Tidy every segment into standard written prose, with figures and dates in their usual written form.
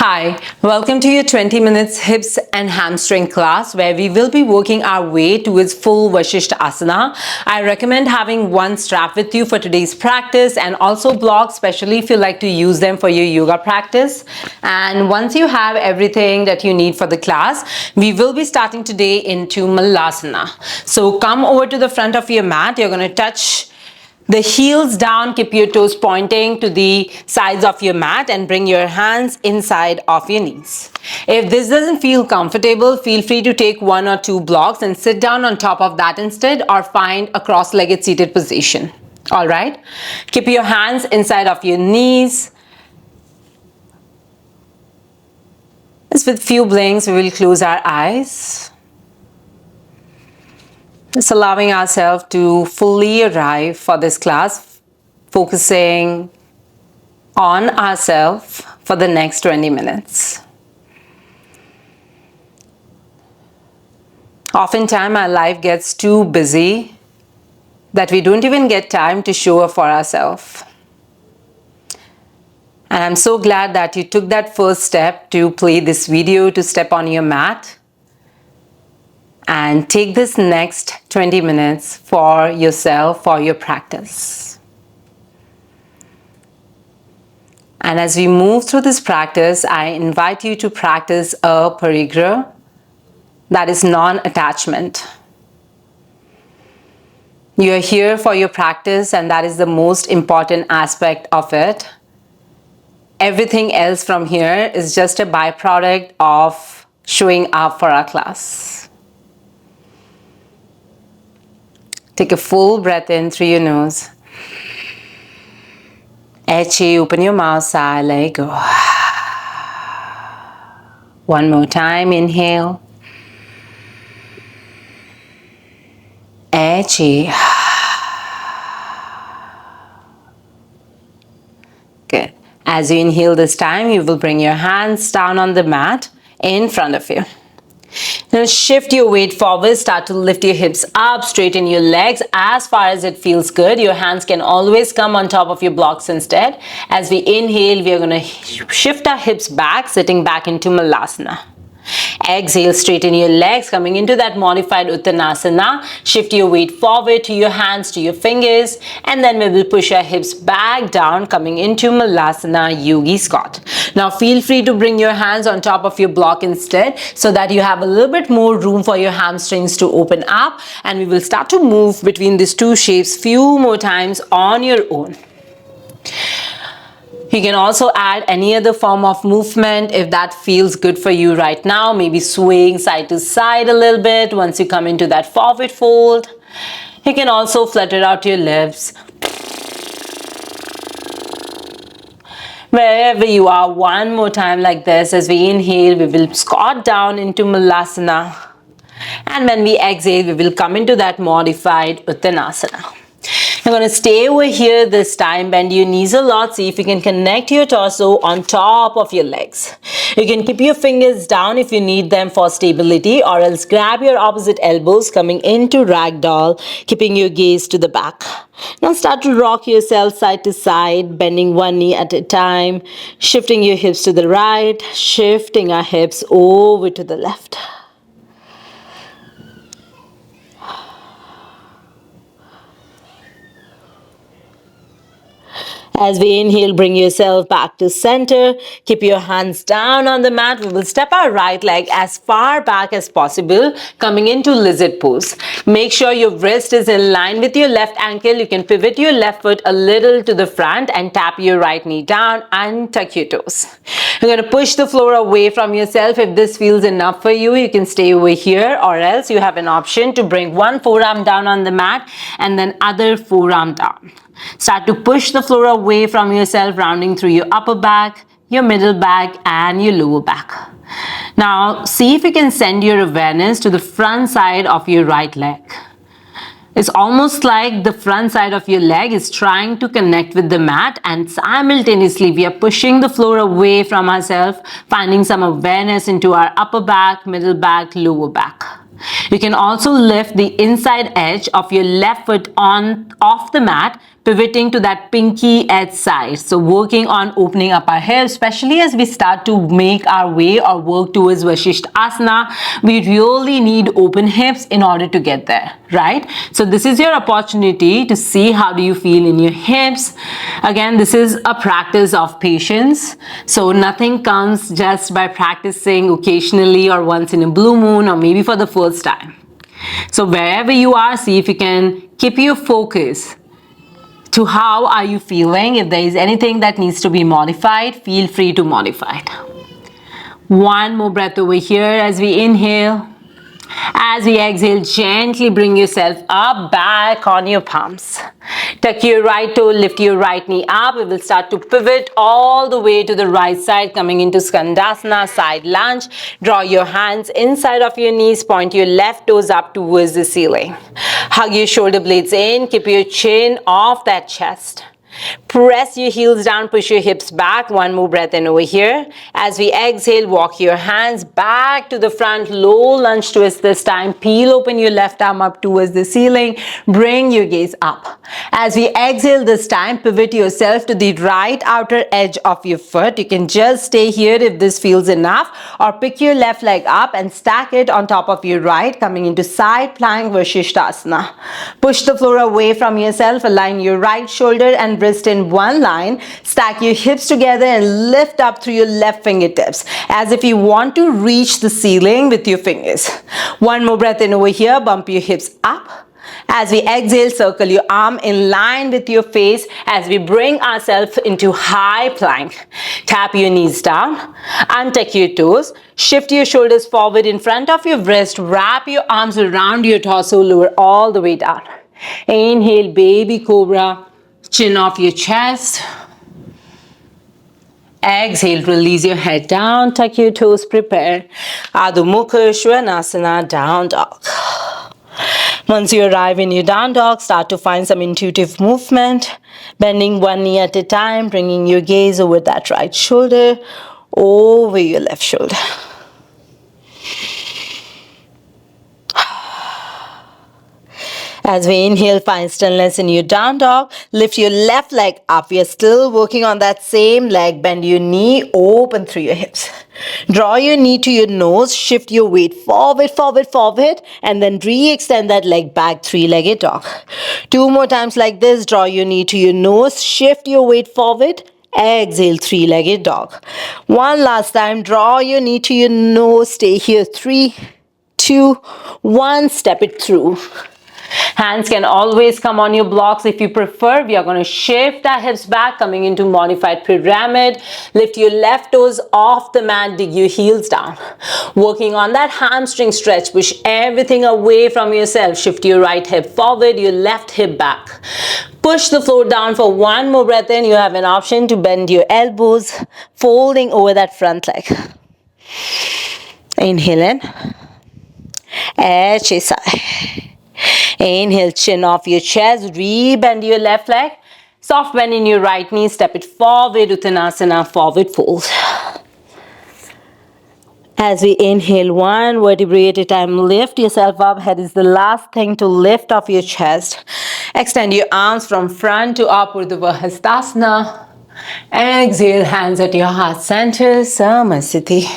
Hi, welcome to your 20 minutes hips and hamstring class where we will be working our way towards full Vasisthasana. I recommend having one strap with you for today's practice and also blocks, especially if you like to use them for your yoga practice. And once you have everything that you need for the class, we will be starting today into Malasana. So come over to the front of your mat. You're going to touch the heels down, keep your toes pointing to the sides of your mat and bring your hands inside of your knees. If this doesn't feel comfortable, feel free to take one or two blocks and sit down on top of that instead, or find a cross-legged seated position. All right? Keep your hands inside of your knees. Just with few blinks, we will close our eyes. Just allowing ourselves to fully arrive for this class, focusing on ourselves for the next 20 minutes. Oftentimes our life gets too busy that we don't even get time to show up for ourselves. And I'm so glad that you took that first step to play this video, to step on your mat and take this next 20 minutes for yourself, for your practice. And as we move through this practice, I invite you to practice a parigraha, that is non-attachment. You are here for your practice, and that is the most important aspect of it. Everything else from here is just a byproduct of showing up for our class. Take a full breath in through your nose. Exhale, open your mouth, sigh, let go. One more time, inhale. Exhale. Good. As you inhale this time, you will bring your hands down on the mat in front of you. Now shift your weight forward, start to lift your hips up, straighten your legs as far as it feels good. Your hands can always come on top of your blocks instead. As we inhale, we are going to shift our hips back, sitting back into Malasana. Exhale, straighten your legs, coming into that modified Uttanasana. Shift your weight forward to your hands, to your fingers, and then we will push our hips back down, coming into Malasana Yogi Squat. Now feel free to bring your hands on top of your block instead, so that you have a little bit more room for your hamstrings to open up, and we will start to move between these two shapes few more times on your own. You can also add any other form of movement if that feels good for you right now. Maybe swaying side to side a little bit once you come into that forward fold. You can also flutter out your lips. Wherever you are, one more time like this. As we inhale, we will squat down into Malasana. And when we exhale, we will come into that modified Uttanasana. You're going to stay over here this time, bend your knees a lot, see if you can connect your torso on top of your legs. You can keep your fingers down if you need them for stability, or else grab your opposite elbows, coming into ragdoll, keeping your gaze to the back. Now start to rock yourself side to side, bending one knee at a time, shifting your hips to the right, shifting our hips over to the left. As we inhale, bring yourself back to center. Keep your hands down on the mat. We will step our right leg as far back as possible, coming into lizard pose. Make sure your wrist is in line with your left ankle. You can pivot your left foot a little to the front and tap your right knee down and tuck your toes. You're going to push the floor away from yourself. If this feels enough for you, you can stay over here, or else you have an option to bring one forearm down on the mat and then other forearm down. Start to push the floor away from yourself, rounding through your upper back, your middle back, and your lower back. Now, see if you can send your awareness to the front side of your right leg. It's almost like the front side of your leg is trying to connect with the mat, and simultaneously we are pushing the floor away from ourselves, finding some awareness into our upper back, middle back, lower back. You can also lift the inside edge of your left foot off the mat, pivoting to that pinky edge side. So working on opening up our hips, especially as we start to make our way or work towards Vasisthasana, we really need open hips in order to get there, right? So this is your opportunity to see how do you feel in your hips. Again, this is a practice of patience. So nothing comes just by practicing occasionally or once in a blue moon or maybe for the first time. So wherever you are, see if you can keep your focus to how are you feeling. If there is anything that needs to be modified, feel free to modify it. One more breath over here as we inhale. As we exhale, gently bring yourself up, back on your palms. Tuck your right toe, lift your right knee up. We will start to pivot all the way to the right side, coming into Skandasana, side lunge. Draw your hands inside of your knees, point your left toes up towards the ceiling. Hug your shoulder blades in, keep your chin off that chest. Press your heels down, push your hips back. One more breath in over here. As we exhale, walk your hands back to the front, low lunge twist this time. Peel open your left arm up towards the ceiling. Bring your gaze up. As we exhale this time, pivot yourself to the right outer edge of your foot. You can just stay here if this feels enough, or pick your left leg up and stack it on top of your right, coming into side plank Vasisthasana. Push the floor away from yourself. Align your right shoulder and wrist in one line. Stack your hips together and lift up through your left fingertips as if you want to reach the ceiling with your fingers. One more breath in over here. Bump your hips up. As we exhale, circle your arm in line with your face as we bring ourselves into high plank. Tap your knees down, untuck your toes, shift your shoulders forward in front of your wrist, wrap your arms around your torso, lower all the way down. Inhale, baby cobra. Chin off your chest. Exhale, release your head down, tuck your toes, prepare. Adho Mukha Svanasana, down dog. Once you arrive in your down dog, start to find some intuitive movement. Bending one knee at a time, bringing your gaze over that right shoulder, over your left shoulder. As we inhale, find stillness in your down dog. Lift your left leg up. We are still working on that same leg. Bend your knee, open through your hips. Draw your knee to your nose. Shift your weight forward, forward, forward. And then re-extend that leg back, three-legged dog. Two more times like this. Draw your knee to your nose. Shift your weight forward. Exhale, three-legged dog. One last time. Draw your knee to your nose. Stay here. 3, 2, 1. Step it through. Hands can always come on your blocks if you prefer. We are going to shift our hips back, coming into modified pyramid. Lift your left toes off the mat, dig your heels down. Working on that hamstring stretch, push everything away from yourself. Shift your right hip forward, your left hip back. Push the floor down for one more breath in. You have an option to bend your elbows, folding over that front leg. Inhale in. Exhale, sigh. Inhale, chin off your chest, re-bend your left leg. Soft bend in your right knee, step it forward, Uttanasana, forward fold. As we inhale, one vertebrae at a time, lift yourself up. Head is the last thing to lift off your chest. Extend your arms from front to up, Urdhva Vasisthasana. Exhale, hands at your heart center, Samasthiti.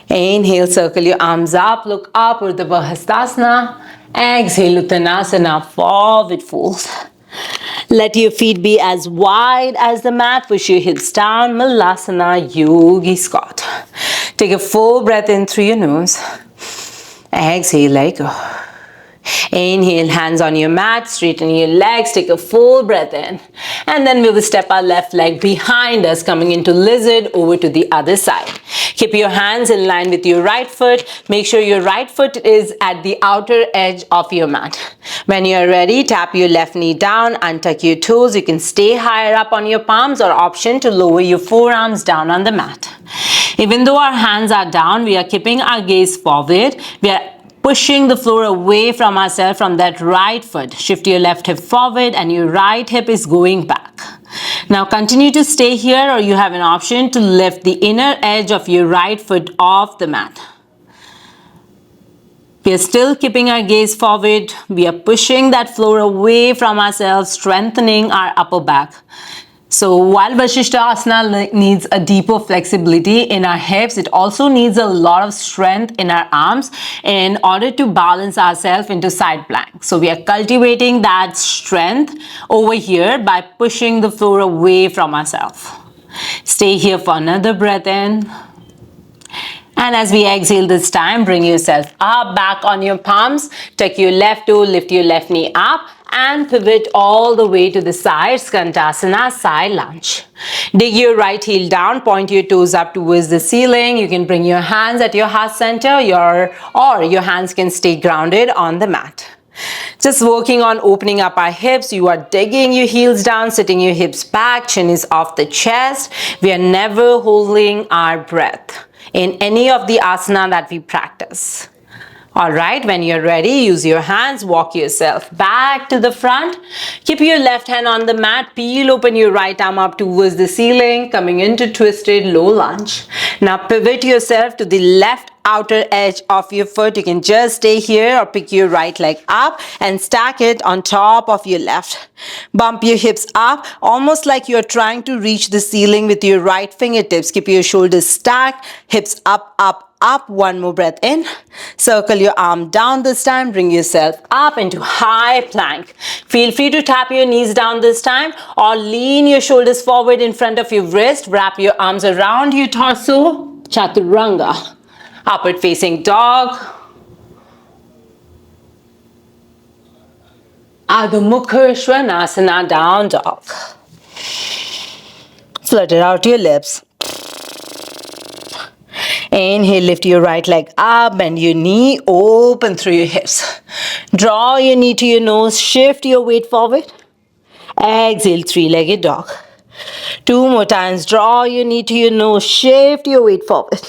Inhale, circle your arms up, look up, Urdhva Vasisthasana. Exhale, Uttanasana, forward fold. Let your feet be as wide as the mat. Push your hips down, Malasana, Yogi Squat. Take a full breath in through your nose. Exhale, let go. Inhale, hands on your mat, straighten your legs, take a full breath in. And then we will step our left leg behind us, coming into lizard over to the other side. Keep your hands in line with your right foot. Make sure your right foot is at the outer edge of your mat. When you're ready, tap your left knee down, untuck your toes. You can stay higher up on your palms or option to lower your forearms down on the mat. Even though our hands are down, we are keeping our gaze forward. We are pushing the floor away from ourselves from that right foot. Shift your left hip forward and your right hip is going back. Now continue to stay here, or you have an option to lift the inner edge of your right foot off the mat. We are still keeping our gaze forward. We are pushing that floor away from ourselves, strengthening our upper back. So while Vasisthasana needs a deeper flexibility in our hips, it also needs a lot of strength in our arms in order to balance ourselves into side plank. So we are cultivating that strength over here by pushing the floor away from ourselves. Stay here for another breath in. And as we exhale this time, bring yourself up, back on your palms. Tuck your left toe, lift your left knee up, and pivot all the way to the side, Skandasana, side lunge. Dig your right heel down, point your toes up towards the ceiling. You can bring your hands at your heart center, or your hands can stay grounded on the mat. Just working on opening up our hips. You are digging your heels down, sitting your hips back, chin is off the chest. We are never holding our breath in any of the asana that we practice. All right, when you're ready, use your hands, walk yourself back to the front. Keep your left hand on the mat, peel open your right arm up towards the ceiling, coming into twisted low lunge. Now pivot yourself to the left outer edge of your foot. You can just stay here or pick your right leg up and stack it on top of your left. Bump your hips up, almost like you're trying to reach the ceiling with your right fingertips. Keep your shoulders stacked, hips up, up, up. One more breath in. Circle your arm down this time. Bring yourself up into high plank. Feel free to tap your knees down this time or lean your shoulders forward in front of your wrist. Wrap your arms around your torso. Chaturanga. Upward facing dog. Adho Mukha Svanasana, down dog. Flutter out your lips. Inhale, lift your right leg up, bend your knee, open through your hips. Draw your knee to your nose, shift your weight forward. Exhale, three-legged dog. Two more times, draw your knee to your nose, shift your weight forward.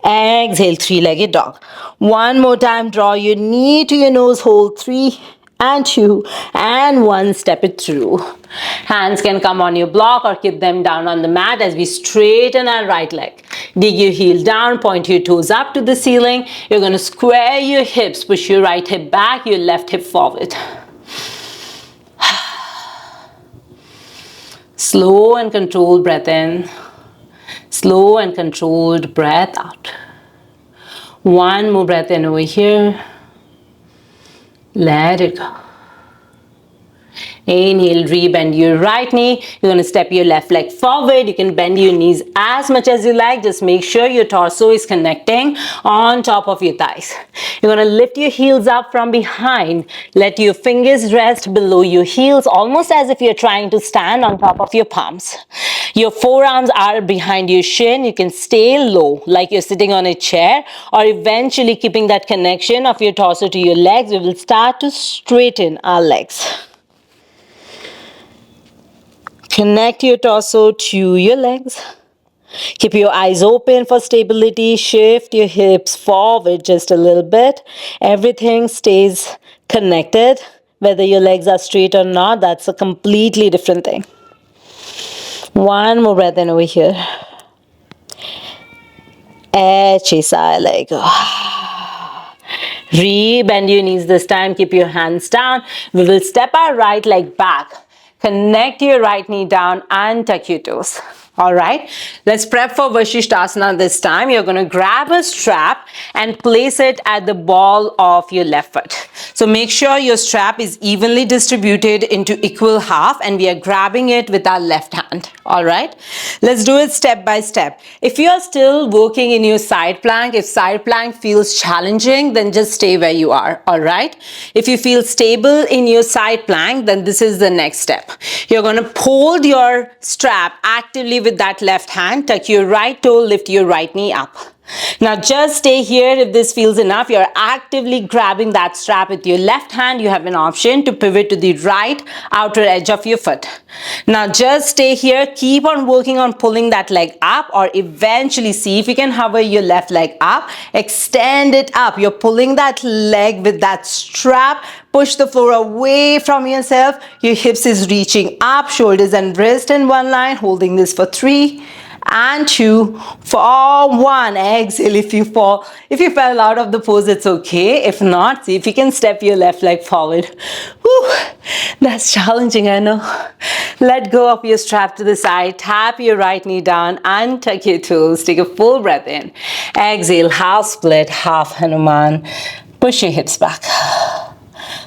Exhale, three-legged dog. One more time, draw your knee to your nose, hold 3 and 2 and 1, step it through. Hands can come on your block or keep them down on the mat as we straighten our right leg. Dig your heel down, point your toes up to the ceiling. You're going to square your hips, push your right hip back, your left hip forward. Slow and controlled breath in. Slow and controlled breath out. One more breath in over here. Let it go. Inhale, rebend your right knee. You're going to step your left leg forward. You can bend your knees as much as you like. Just make sure your torso is connecting on top of your thighs. You're going to lift your heels up from behind. Let your fingers rest below your heels, almost as if you're trying to stand on top of your palms. Your forearms are behind your shin. You can stay low, like you're sitting on a chair, or eventually keeping that connection of your torso to your legs. We will start to straighten our legs. Connect your torso to your legs. Keep your eyes open for stability. Shift your hips forward just a little bit. Everything stays connected. Whether your legs are straight or not, that's a completely different thing. One more breath in over here. Echisa, let go. Re-bend your knees this time. Keep your hands down. We will step our right leg back. Connect your right knee down and tuck your toes. All right, let's prep for Vasisthasana this time. You're going to grab a strap and place it at the ball of your left foot. So make sure your strap is evenly distributed into equal half and we are grabbing it with our left hand. All right, let's do it step by step. If you are still working in your side plank, if side plank feels challenging, then just stay where you are. All right, if you feel stable in your side plank, then this is the next step. You're going to hold your strap actively with that left hand, tuck your right toe, lift your right knee up. Now just stay here. If this feels enough, you're actively grabbing that strap with your left hand. You have an option to pivot to the right outer edge of your foot. Now just stay here. Keep on working on pulling that leg up, or eventually see if you can hover your left leg up. Extend it up. You're pulling that leg with that strap. Push the floor away from yourself. Your hips is reaching up, shoulders and wrist in one line. Holding this for 3 and 2, for 1. Exhale. If you fell out of the pose, it's okay. If not, see if you can step your left leg forward. Whew, that's challenging, I know. Let go of your strap to the side, tap your right knee down and tuck your toes. Take a full breath in. Exhale, half split, half Hanuman. Push your hips back.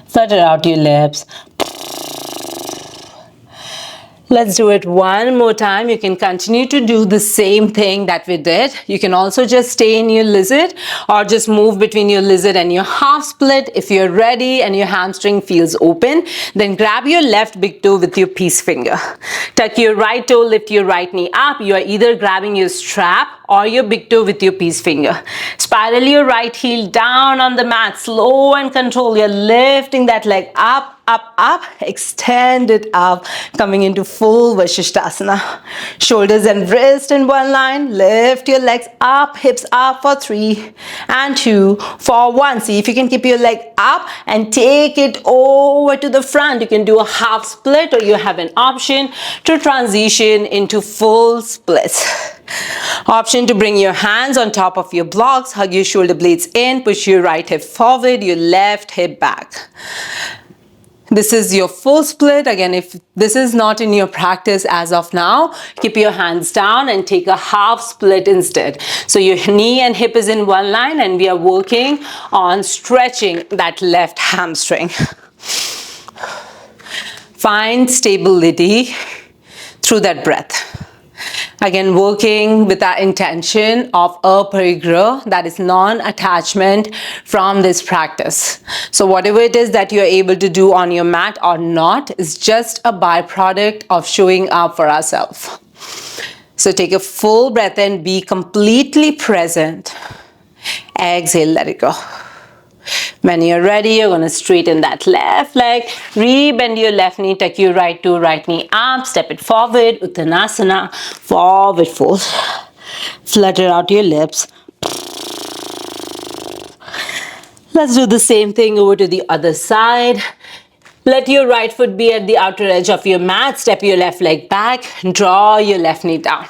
Flutter out your lips. Let's do it one more time. You can continue to do the same thing that we did. You can also just stay in your lizard or just move between your lizard and your half split. If you're ready and your hamstring feels open, then grab your left big toe with your peace finger. Tuck your right toe, lift your right knee up. You are either grabbing your strap or your big toe with your peace finger. Spiral your right heel down on the mat. Slow and control. You're lifting that leg up, up, up. Extend it up. Coming into full Vasisthasana. Shoulders and wrist in one line. Lift your legs up, hips up for 3 and 2, for 1. See if you can keep your leg up and take it over to the front. You can do a half split or you have an option to transition into full splits. Option to bring your hands on top of your blocks, hug your shoulder blades in, push your right hip forward, your left hip back. This is your full split. Again, if this is not in your practice as of now, keep your hands down and take a half split instead. So your knee and hip is in one line and we are working on stretching that left hamstring. Find stability through that breath. Again, working with that intention of aparigraha, that is non-attachment from this practice. So whatever it is that you're able to do on your mat or not is just a byproduct of showing up for ourselves. So take a full breath and be completely present. Exhale, let it go. When you're ready, you're going to straighten that left leg, re-bend your left knee, tuck your right toe, right knee up, step it forward, Uttanasana, forward fold. Flutter out your lips. Let's do the same thing over to the other side. Let your right foot be at the outer edge of your mat. Step your left leg back. Draw your left knee down.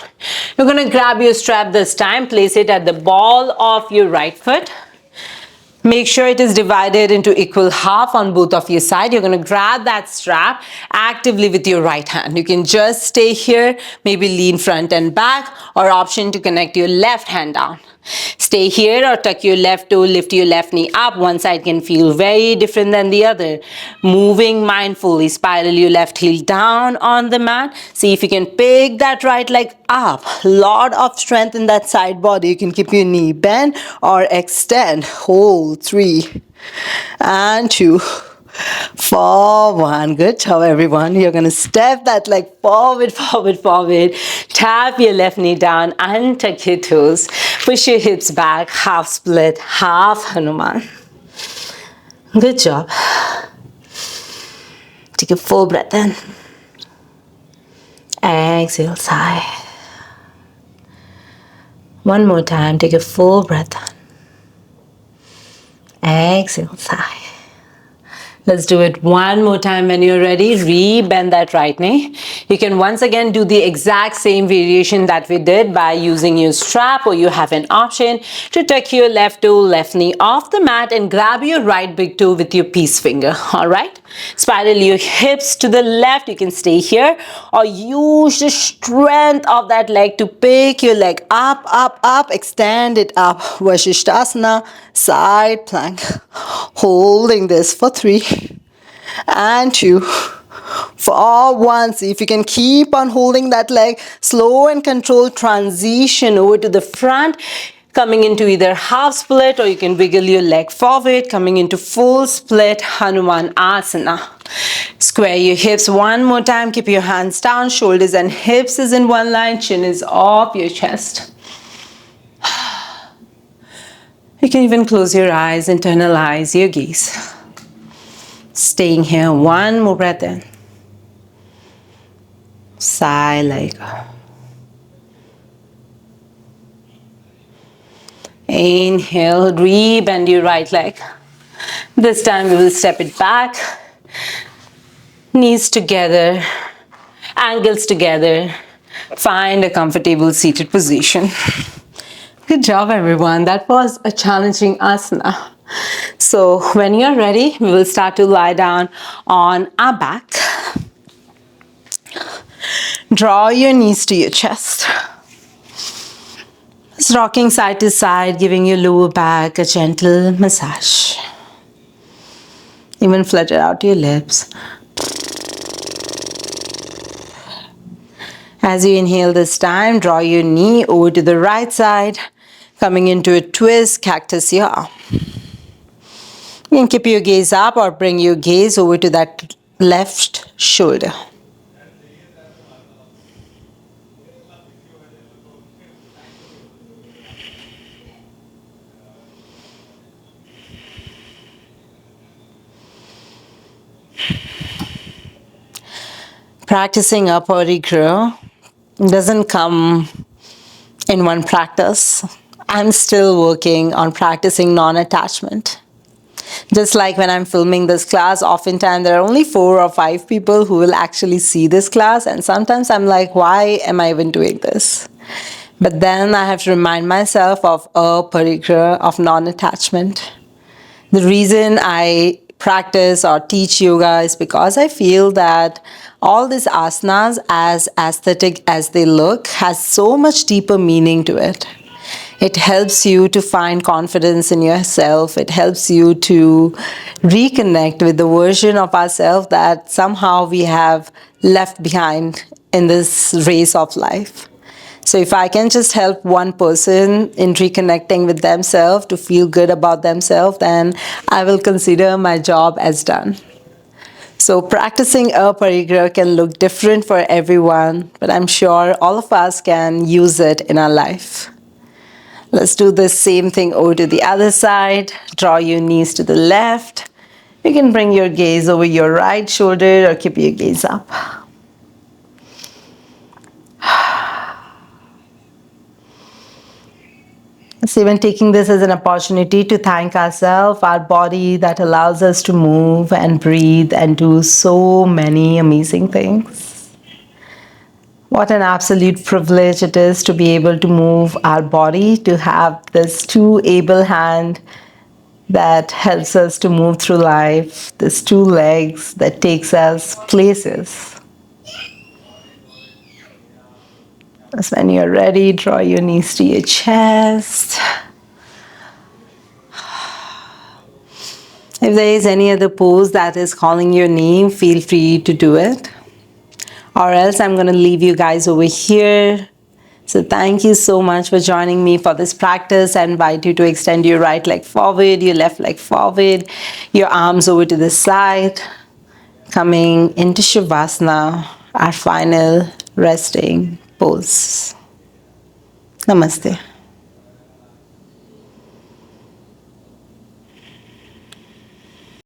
You're going to grab your strap this time. Place it at the ball of your right foot. Make sure it is divided into equal half on both of your sides. You're going to grab that strap actively with your right hand. You can just stay here, maybe lean front and back, or option to connect your left hand down. Stay here or tuck your left toe, lift your left knee up. One side can feel very different than the other. Moving mindfully, spiral your left heel down on the mat. See if you can pick that right leg up. Lot of strength in that side body. You can keep your knee bent or extend. Hold 3 and 2. For 1. Good job, everyone. You're going to step that leg forward, forward, forward. Tap your left knee down and tuck your toes. Push your hips back. Half split, half Hanuman. Good job. Take a full breath in. Exhale, sigh. One more time. Take a full breath in. Exhale, sigh. Let's do it one more time. When you're ready, re-bend that right knee. You can once again do the exact same variation that we did by using your strap, or you have an option to tuck your left toe, left knee off the mat and grab your right big toe with your peace finger. All right? Spiral your hips to the left. You can stay here or use the strength of that leg to pick your leg up, up, up. Extend it up. Vasisthasana, side plank. Holding this for 3 and 2. For 1. See if you can keep on holding that leg. Slow and controlled transition over to the front. Coming into either half split or you can wiggle your leg forward. Coming into full split Hanuman Asana. Square your hips one more time. Keep your hands down. Shoulders and hips is in one line. Chin is off your chest. You can even close your eyes, internalize your gaze. Staying here, one more breath in. Sigh, let go. Inhale, re-bend your right leg. This time we will step it back. Knees together, ankles together. Find a comfortable seated position. Good job, everyone. That was a challenging asana. So when you're ready, we will start to lie down on our back. Draw your knees to your chest. Just rocking side to side, giving your lower back a gentle massage. Even flutter out your lips. As you inhale this time, draw your knee over to the right side, coming into a twist, cactus yaw. You can keep your gaze up or bring your gaze over to that left shoulder. Practicing up or regrow doesn't come in one practice. I'm still working on practicing non-attachment. Just like when I'm filming this class, oftentimes there are only 4 or 5 people who will actually see this class, and sometimes I'm like, why am I even doing this? But then I have to remind myself of aparigraha, of non-attachment. The reason I practice or teach yoga is because I feel that all these asanas, as aesthetic as they look, has so much deeper meaning to it. It helps you to find confidence in yourself. It helps you to reconnect with the version of ourselves that somehow we have left behind in this race of life. So if I can just help one person in reconnecting with themselves to feel good about themselves, then I will consider my job as done. So practicing aparigraha can look different for everyone, but I'm sure all of us can use it in our life. Let's do the same thing over to the other side. Draw your knees to the left. You can bring your gaze over your right shoulder or keep your gaze up. So even taking this as an opportunity to thank ourselves, our body that allows us to move and breathe and do so many amazing things. What an absolute privilege it is to be able to move our body, to have this 2 able hand that helps us to move through life, this 2 legs that takes us places. So when you're ready, draw your knees to your chest. If there is any other pose that is calling your name, feel free to do it. Or else I'm going to leave you guys over here. So thank you so much for joining me for this practice. I invite you to extend your right leg forward, your left leg forward, your arms over to the side, coming into Shavasana, our final resting pose. Namaste.